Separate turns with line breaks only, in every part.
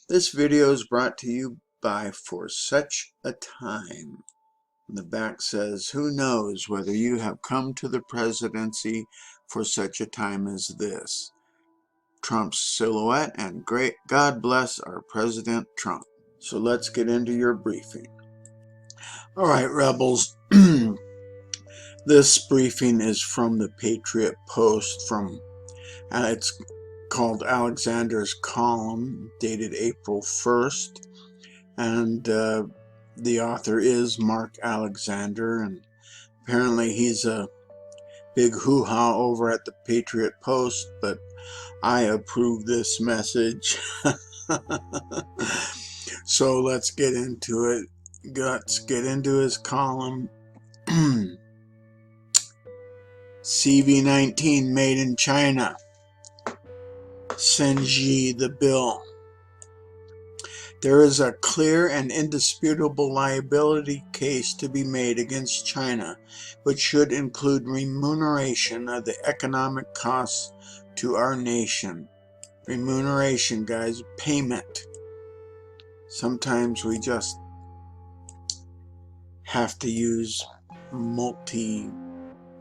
This video is brought to you by For Such a Time. The back says, who knows whether you have come to the presidency for such a time as this. Trump's silhouette and great God bless our President Trump. So let's get into your briefing. All right, rebels. This briefing is from the Patriot Post it's called Alexander's Column, dated April 1st. And the author is Mark Alexander, and apparently he's a big hoo-ha over at the Patriot Post, but I approve this message. So let's get into it. Let's get into his column. CV-19 made in China. Send Xi the bill. There is a clear and indisputable liability case to be made against China, which should include remuneration of the economic costs to our nation. Remuneration, guys, payment. Sometimes we just have to use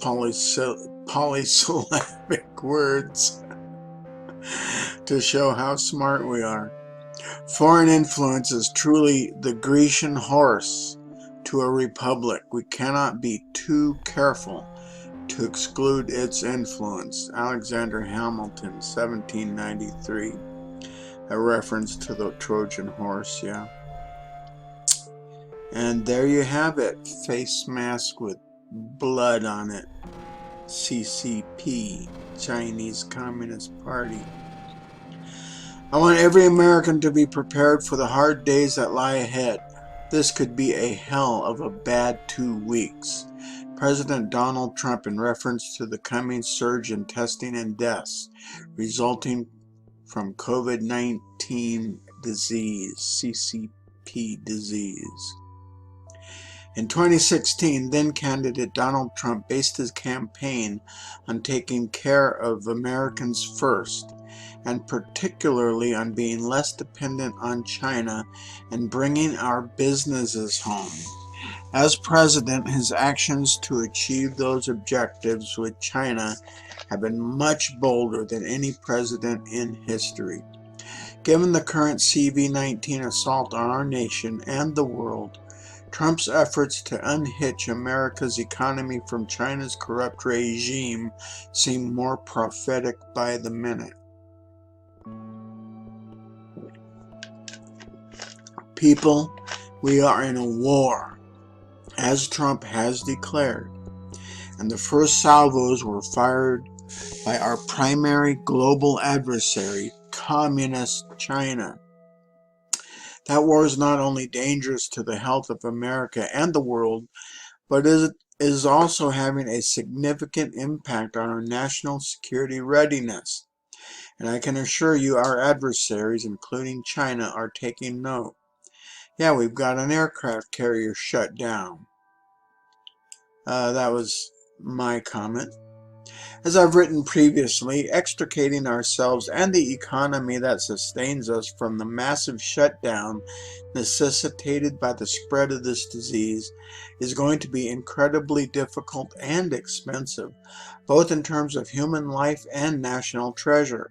polysyllabic words to show how smart we are. Foreign influence is truly the Grecian horse to a republic. We cannot be too careful to exclude its influence. Alexander Hamilton, 1793. A reference to the Trojan horse, yeah. And there you have it. Face mask with blood on it. CCP, Chinese Communist Party. I want every American to be prepared for the hard days that lie ahead. This could be a hell of a bad 2 weeks. President Donald Trump, in reference to the coming surge in testing and deaths resulting from COVID-19 disease, CCP disease. In 2016, then-candidate Donald Trump based his campaign on taking care of Americans first, and particularly on being less dependent on China and bringing our businesses home. As president, his actions to achieve those objectives with China have been much bolder than any president in history. Given the current CV-19 assault on our nation and the world, Trump's efforts to unhitch America's economy from China's corrupt regime seem more prophetic by the minute. People, we are in a war, as Trump has declared, and the first salvos were fired by our primary global adversary, Communist China. That war is not only dangerous to the health of America and the world, but it is also having a significant impact on our national security readiness. And I can assure you our adversaries, including China, are taking note. Yeah, we've got an aircraft carrier shut down. That was my comment. As I've written previously, extricating ourselves and the economy that sustains us from the massive shutdown necessitated by the spread of this disease is going to be incredibly difficult and expensive, both in terms of human life and national treasure.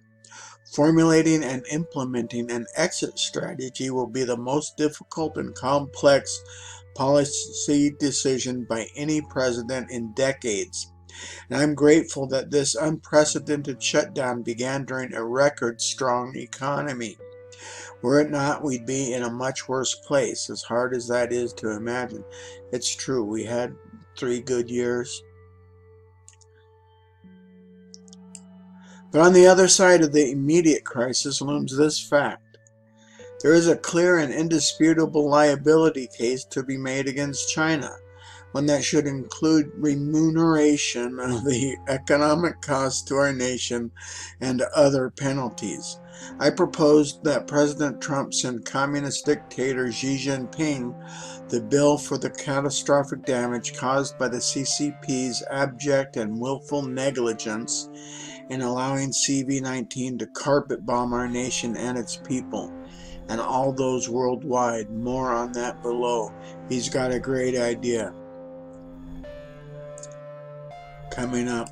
Formulating and implementing an exit strategy will be the most difficult and complex policy decision by any president in decades. And I'm grateful that this unprecedented shutdown began during a record-strong economy. Were it not, we'd be in a much worse place, as hard as that is to imagine. It's true, we had 3 good years. But on the other side of the immediate crisis looms this fact. There is a clear and indisputable liability case to be made against China, one that should include remuneration of the economic costs to our nation and other penalties. I proposed that President Trump send communist dictator Xi Jinping the bill for the catastrophic damage caused by the CCP's abject and willful negligence in allowing CV-19 to carpet bomb our nation and its people. and all those worldwide. More on that below. He's got a great idea coming up.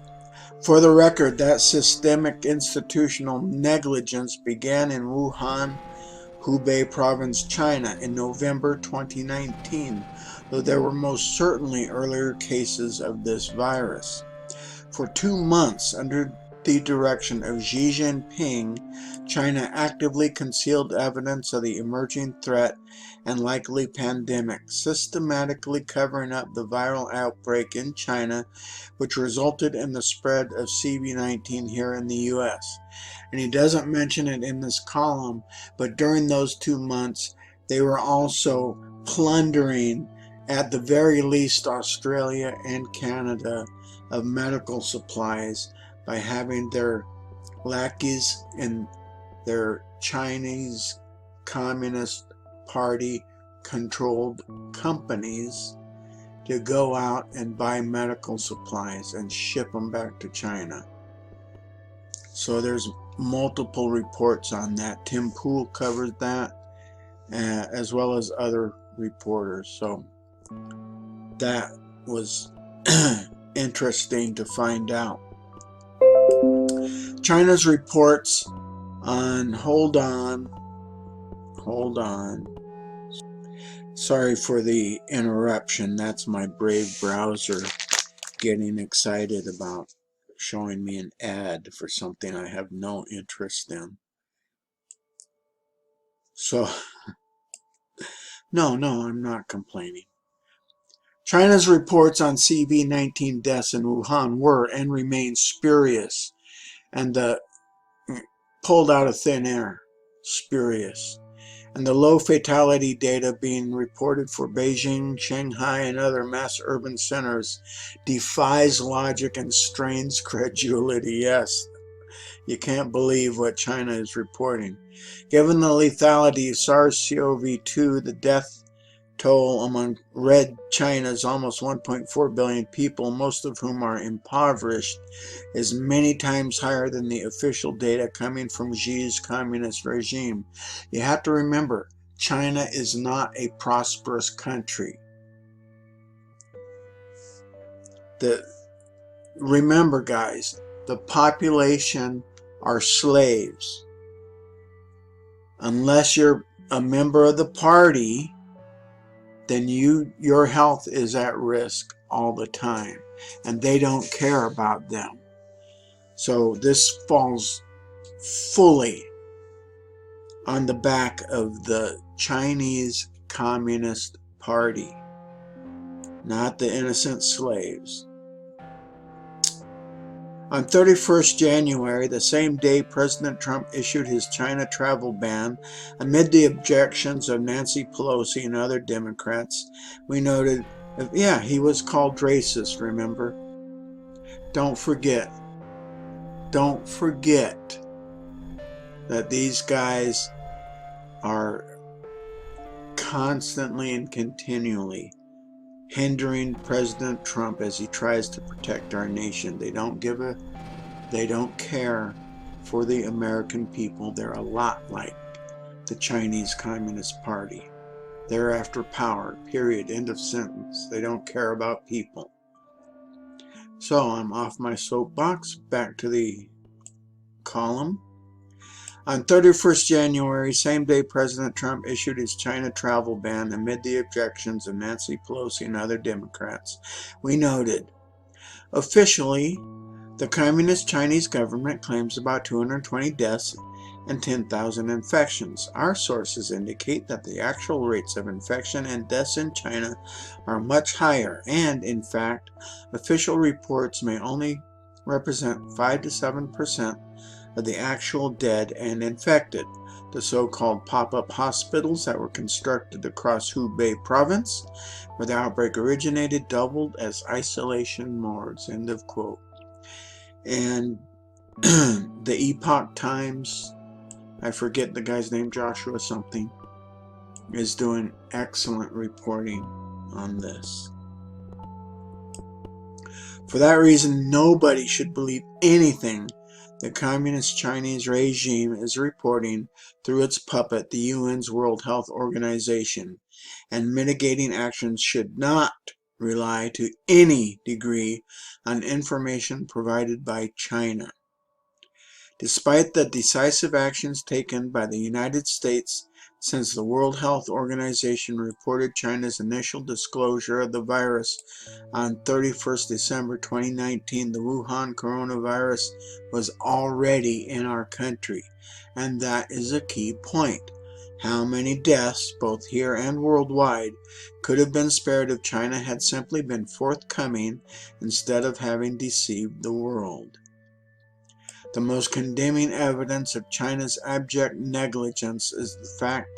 For the record, that systemic institutional negligence began in Wuhan, Hubei province, China in November 2019, though there were most certainly earlier cases of this virus. For 2 months, under the direction of Xi Jinping, China actively concealed evidence of the emerging threat and likely pandemic, systematically covering up the viral outbreak in China, which resulted in the spread of CV-19 here in the US. And he doesn't mention it in this column, but during those 2 months, they were also plundering, at the very least, Australia and Canada of medical supplies by having their lackeys in their Chinese Communist Party controlled companies to go out and buy medical supplies and ship them back to China. So there's multiple reports on that. Tim Pool covers that, as well as other reporters. So that was interesting to find out. China's reports on, hold on. Sorry for the interruption. That's my Brave browser getting excited about showing me an ad for something I have no interest in. So, no, I'm not complaining. China's reports on CV-19 deaths in Wuhan were and remain spurious, and pulled out of thin air, spurious. And the low fatality data being reported for Beijing, Shanghai, and other mass urban centers defies logic and strains credulity. Yes, you can't believe what China is reporting. Given the lethality of SARS-CoV-2, the death toll among Red China's almost 1.4 billion people, most of whom are impoverished, is many times higher than the official data coming from Xi's communist regime. You have to remember, China is not a prosperous country. Remember, guys, the population are slaves. Unless you're a member of the party, then your health is at risk all the time, and they don't care about them. So this falls fully on the back of the Chinese Communist Party, not the innocent slaves. On 31st January, the same day President Trump issued his China travel ban, amid the objections of Nancy Pelosi and other Democrats, we noted, yeah, he was called racist, remember? Don't forget that these guys are constantly and continually hindering President Trump as he tries to protect our nation. They don't care for the American people. They're a lot like the Chinese Communist Party. They're after power, period, end of sentence. They don't care about people. So I'm off my soapbox, back to the column. On 31st January, same day President Trump issued his China travel ban amid the objections of Nancy Pelosi and other Democrats. We noted, officially, the Communist Chinese government claims about 220 deaths and 10,000 infections. Our sources indicate that the actual rates of infection and deaths in China are much higher, and, in fact, official reports may only represent 5 to 7% of the actual dead and infected. The so-called pop-up hospitals that were constructed across Hubei province, where the outbreak originated, doubled as isolation morgues. End of quote. And the Epoch Times, I forget the guy's name, Joshua something, is doing excellent reporting on this. For that reason, nobody should believe anything The Communist Chinese regime is reporting through its puppet, the UN's World Health Organization, and mitigating actions should not rely to any degree on information provided by China. Despite the decisive actions taken by the United States since the World Health Organization reported China's initial disclosure of the virus on 31st December 2019, the Wuhan coronavirus was already in our country, and that is a key point. How many deaths, both here and worldwide, could have been spared if China had simply been forthcoming instead of having deceived the world? The most condemning evidence of China's abject negligence is the fact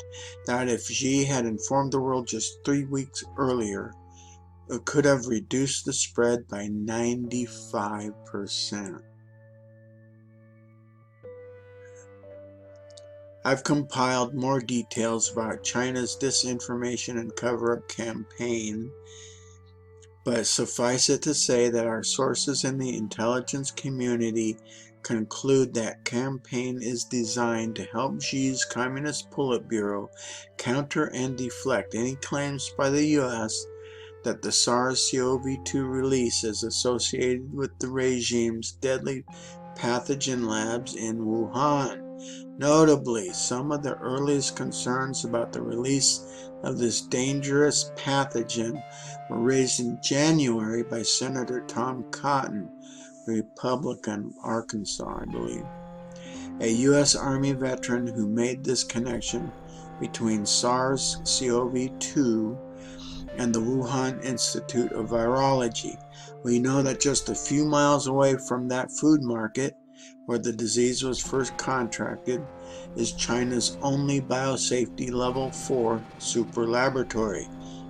that if Xi had informed the world just 3 weeks earlier, it could have reduced the spread by 95%. I've compiled more details about China's disinformation and cover-up campaign, but suffice it to say that our sources in the intelligence community conclude that campaign is designed to help Xi's Communist Politburo counter and deflect any claims by the U.S. that the SARS-CoV-2 release is associated with the regime's deadly pathogen labs in Wuhan. Notably, some of the earliest concerns about the release of this dangerous pathogen were raised in January by Senator Tom Cotton, Republican, Arkansas, I believe, a U.S. Army veteran who made this connection between SARS-CoV-2 and the Wuhan Institute of Virology. We know that just a few miles away from that food market, where the disease was first contracted, is China's only biosafety level 4 super laboratory,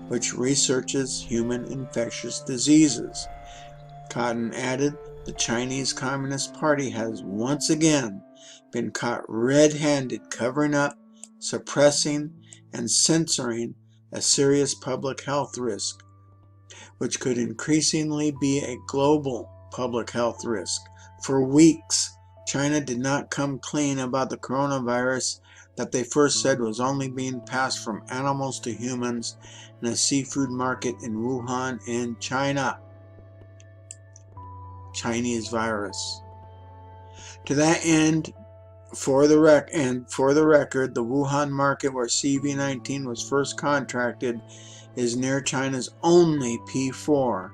which researches human infectious diseases. Cotton added, the Chinese Communist Party has once again been caught red-handed covering up, suppressing, and censoring a serious public health risk, which could increasingly be a global public health risk. For weeks, China did not come clean about the coronavirus that they first said was only being passed from animals to humans in a seafood market in Wuhan in China. Chinese virus. To that end, for the record, the Wuhan market where CV-19 was first contracted is near China's only P4,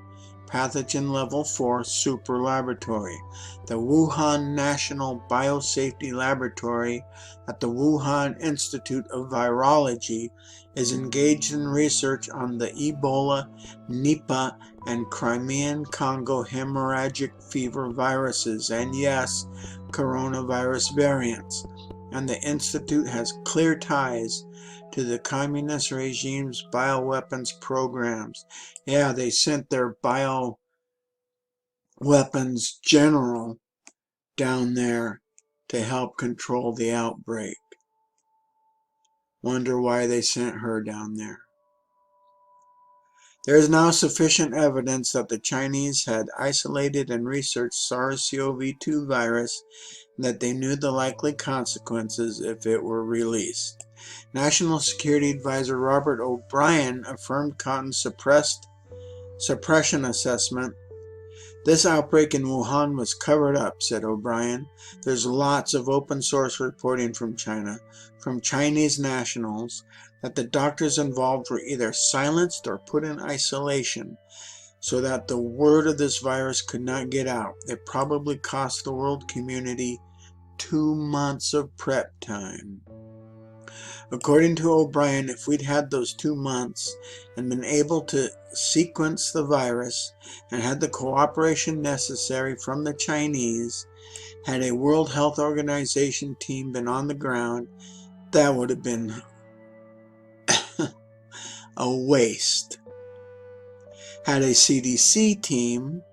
pathogen level 4 super laboratory. The Wuhan National Biosafety Laboratory at the Wuhan Institute of Virology is engaged in research on the Ebola, Nipah, and Crimean Congo hemorrhagic fever viruses, and yes, coronavirus variants. And the Institute has clear ties to the communist regime's bioweapons programs. Yeah, they sent their bioweapons general down there to help control the outbreak. Wonder why they sent her down there. There is now sufficient evidence that the Chinese had isolated and researched SARS-CoV-2 virus and that they knew the likely consequences if it were released. National Security Advisor Robert O'Brien affirmed Cotton's suppression assessment. This outbreak in Wuhan was covered up, said O'Brien. There's lots of open source reporting from China, from Chinese nationals, that the doctors involved were either silenced or put in isolation so that the word of this virus could not get out. It probably cost the world community 2 months of prep time. According to O'Brien, if we'd had those 2 months and been able to sequence the virus and had the cooperation necessary from the Chinese, had a World Health Organization team been on the ground, that would have been a waste. Had a CDC team,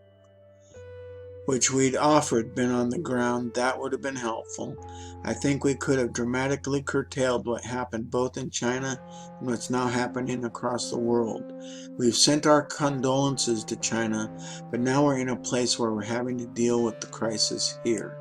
which we'd offered, been on the ground, that would have been helpful. I think we could have dramatically curtailed what happened both in China and what's now happening across the world. We've sent our condolences to China, but now we're in a place where we're having to deal with the crisis here.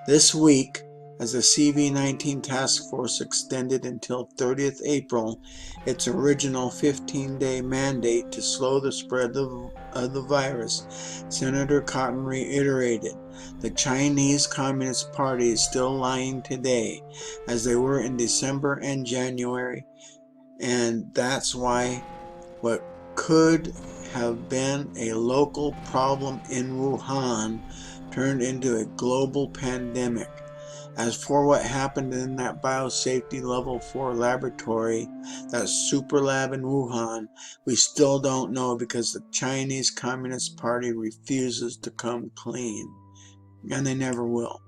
This week, as the CV-19 task force extended until 30th April its original 15-day mandate to slow the spread of the virus, Senator Cotton reiterated the Chinese Communist Party is still lying today, as they were in December and January, and that's why what could have been a local problem in Wuhan turned into a global pandemic. As for what happened in that biosafety level 4 laboratory, that super lab in Wuhan, we still don't know because the Chinese Communist Party refuses to come clean, and they never will.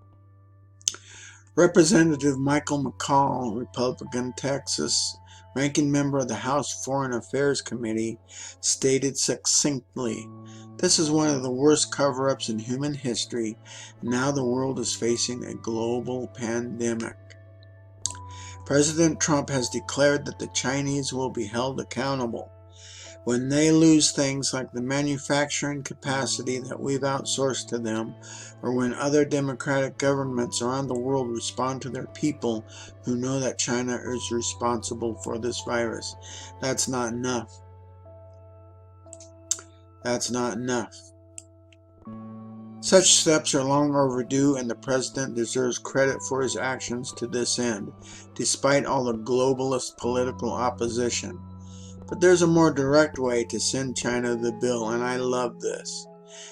Representative Michael McCall, Republican, Texas, ranking member of the House Foreign Affairs Committee, stated succinctly, "This is one of the worst cover-ups in human history, and now the world is facing a global pandemic." President Trump has declared that the Chinese will be held accountable. When they lose things like the manufacturing capacity that we've outsourced to them, or when other democratic governments around the world respond to their people who know that China is responsible for this virus, that's not enough. That's not enough. Such steps are long overdue, and the president deserves credit for his actions to this end, despite all the globalist political opposition. But there's a more direct way to send China the bill, and I love this.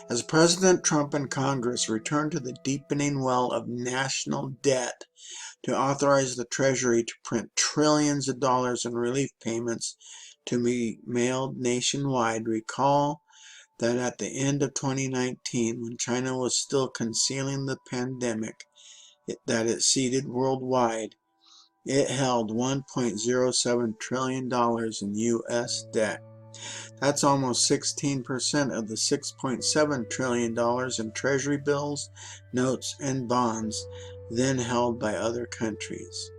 As President Trump and Congress return to the deepening well of national debt to authorize the Treasury to print trillions of dollars in relief payments to be mailed nationwide, recall that at the end of 2019, when China was still concealing the pandemic that it seeded worldwide, it held $1.07 trillion in U.S. debt. That's almost 16% of the $6.7 trillion in Treasury bills, notes, and bonds then held by other countries.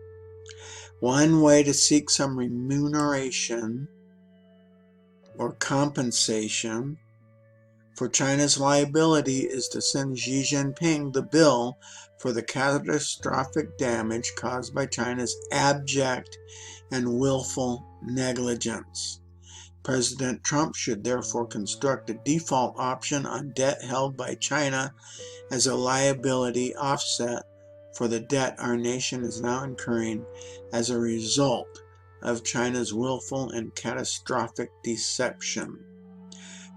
One way to seek some remuneration or compensation for China's liability is to send Xi Jinping the bill for the catastrophic damage caused by China's abject and willful negligence. President Trump should therefore construct a default option on debt held by China as a liability offset for the debt our nation is now incurring as a result of China's willful and catastrophic deception.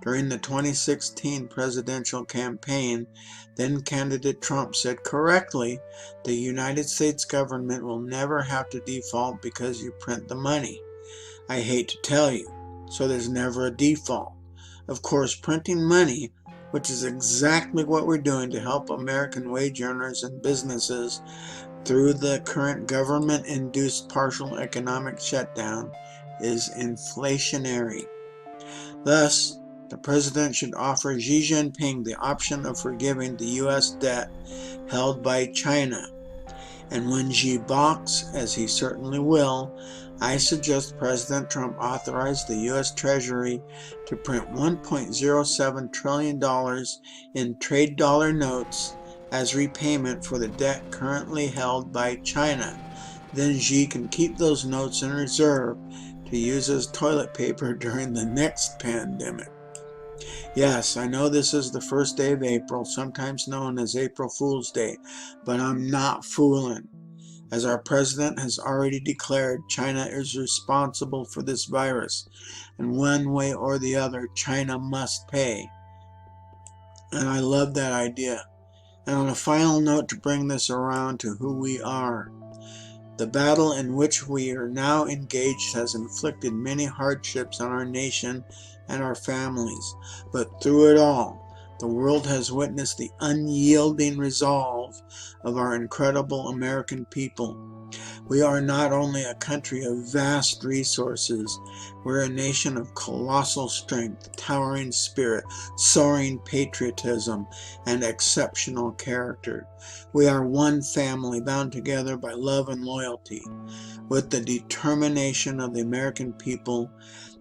During the 2016 presidential campaign, then-candidate Trump said correctly, the United States government will never have to default because you print the money. I hate to tell you, so there's never a default. Of course, printing money, which is exactly what we're doing to help American wage earners and businesses through the current government-induced partial economic shutdown, is inflationary. Thus, the president should offer Xi Jinping the option of forgiving the U.S. debt held by China. And when Xi balks, as he certainly will, I suggest President Trump authorize the U.S. Treasury to print $1.07 trillion in trade dollar notes as repayment for the debt currently held by China. Then Xi can keep those notes in reserve to use as toilet paper during the next pandemic. Yes, I know this is the first day of April, sometimes known as April Fool's Day, but I'm not fooling. As our president has already declared, China is responsible for this virus, and one way or the other, China must pay. And I love that idea. And on a final note to bring this around to who we are, the battle in which we are now engaged has inflicted many hardships on our nation and our families, but through it all, the world has witnessed the unyielding resolve of our incredible American people. We are not only a country of vast resources, we're a nation of colossal strength, towering spirit, soaring patriotism, and exceptional character. We are one family bound together by love and loyalty. With the determination of the American people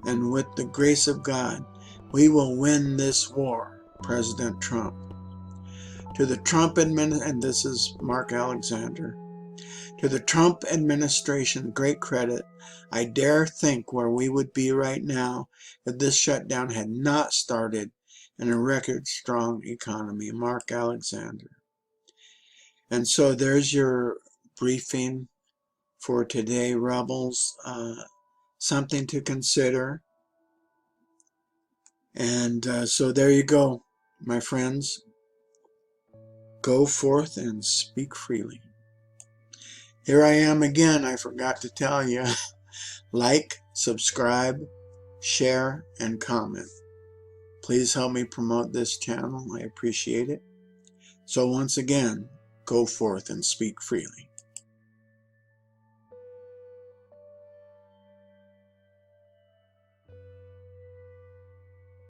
and with the grace of God, we will win this war, President Trump. To the Trump and this is Mark Alexander. To the Trump administration, great credit. I dare think where we would be right now if this shutdown had not started in a record-strong economy. Mark Alexander. And so there's your briefing for today, Rebels. Something to consider. And so there you go, my friends. Go forth and speak freely. Here I am again. I forgot to tell you. Like, subscribe, share, and comment. Please help me promote this channel. I appreciate it. So once again, go forth and speak freely.